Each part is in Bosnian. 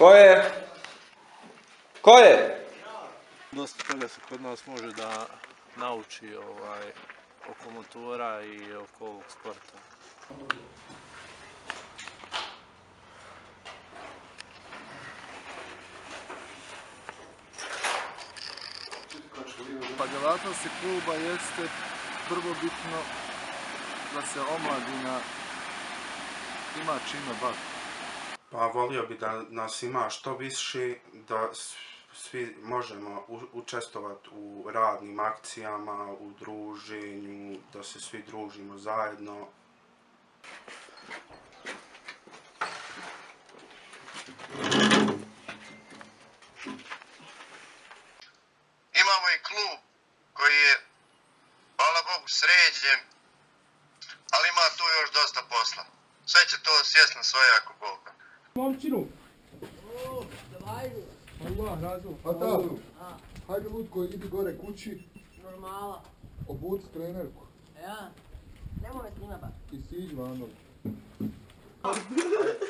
Ko je? Ko je? Dosta toga se kod nas može da nauči oko motora i oko ovog sporta. Pa djelatnost kluba jeste prvobitno da se omladina ima čime baviti. Pa volio bi da nas ima što više, da svi možemo učestvovati u radnim akcijama, u druženju, da se svi družimo zajedno. Imamo i klub koji je, hvala Bogu, sređen, ali ima tu još dosta posla. Sve će to sjest na svoje ako Bog da. Momčinu! Allah razum. A tazu? Hajde Lutko, idi gore kući. Normala. Obuci trenerku. Ja? Nemoj me s njima ba. I siđi vano.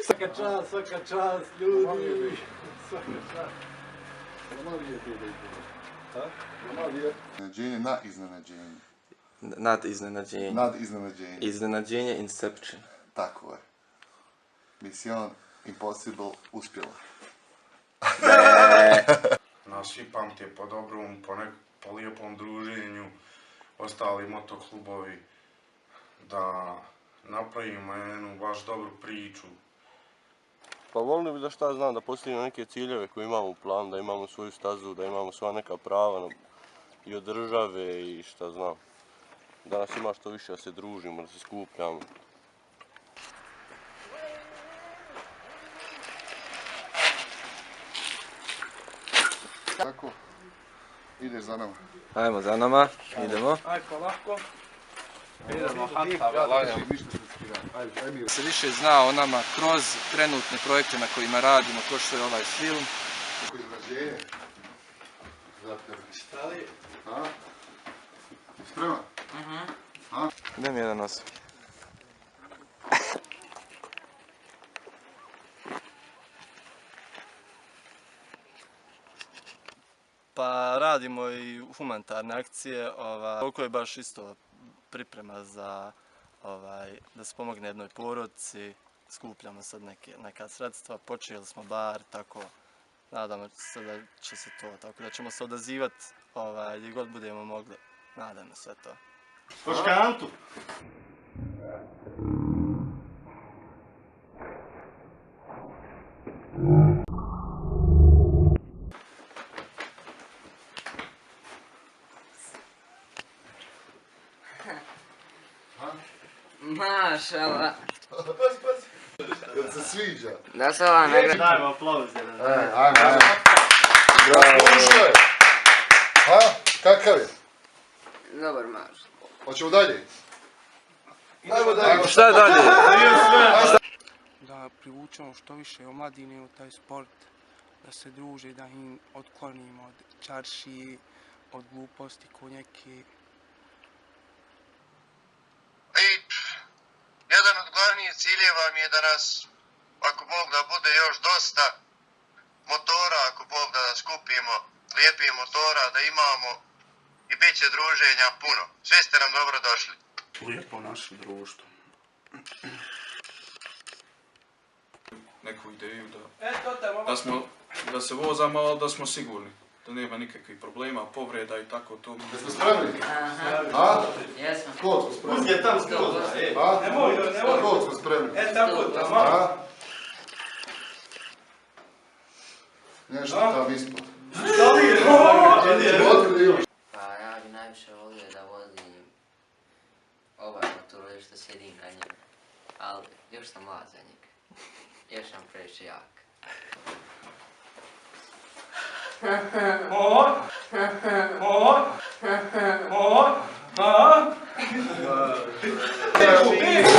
Svaka čast, ljudi! Svaka čast. Normalije tu da izgleda. Normalije. Iznenađenje na iznenađenje. Nad iznenađenje. Nad iznenađenje. Iznenađenje Inception. Tako je. Mission Impossible uspjela. Nas svi pamtije po dobrom, po lijepom druženju, ostali motoklubovi, da napravimo jednu baš dobru priču. Pa volio bi da šta znam, da postignemo neke ciljeve koje imamo u planu, da imamo svoju stazu, da imamo sva neka prava i od države i šta znam. Da nas ima što više da se družimo, da se skupljamo. Tako, ideš za nama. Ajmo za nama, idemo. Ajde polako. Idemo, Se više zna o nama kroz trenutne projekte na kojima radimo, kao što je ovaj film. Kako iznenađenje? Za tebe. Šta li? A? Spreman? A? Gdje mi jedan nos? Pa radimo i humanitarne akcije, koliko je baš isto priprema za da se pomogne jednoj porodici, skupljamo sad neka sredstva, počeli smo bar, tako, nadamo se da će se to, tako da ćemo se odazivati gdje god budemo mogli, nadamo sve to. Hoš kantu? Mašala. Jel se sviđa? Da se ova nagrada. Dajmo aplauz jedan. Ajme. Bravo. Ha? Kakav je? Dobar maš. Hoćemo dalje? Ajmo dalje. Šta dalje? Da privučemo što više omladine u taj sport, da se druže, da im otklonimo od čaršije, od gluposti ko neke. I jedan od glavnijih ciljeva mi je da nas, ako Bog da bude još dosta motora, ako Bog da skupimo lijepih motora, da imamo i bit će druženja puno. Svi ste nam dobro došli. Lijepo naše društvo. Neku ideju da se vozamo, ali da smo sigurni. Da nema nikakvih problema, povreda i tako to. Jesmo spremni? Aha. Jesmo. Kod smo spremni? Uzge tam skroz, Nemoj. Kod smo spremni? Tako tamo. A? Nešto tam ispod. Pa ja bi najviše volio da vozim ovaj motor što sjedim ali još sam mlad za njega. Još sam previše jak. Peku!